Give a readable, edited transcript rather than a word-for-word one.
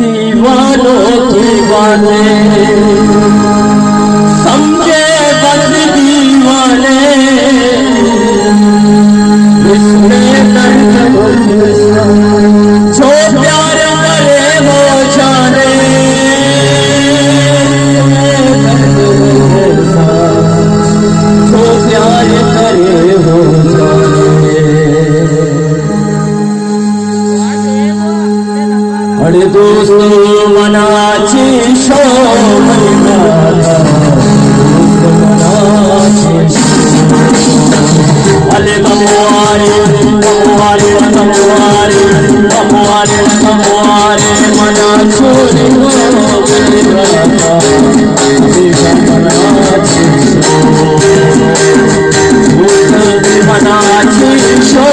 दीवानों की बातें समझे बस दीवाने, इसमें दर्द जो प्यार करे वो जाने, जो प्यार करे वो जाने। अरे दोस्तों मनाची शो अले कमवारे कमवारे कमवारे कमवारे कमवारे मना छोरी हो मनाची शो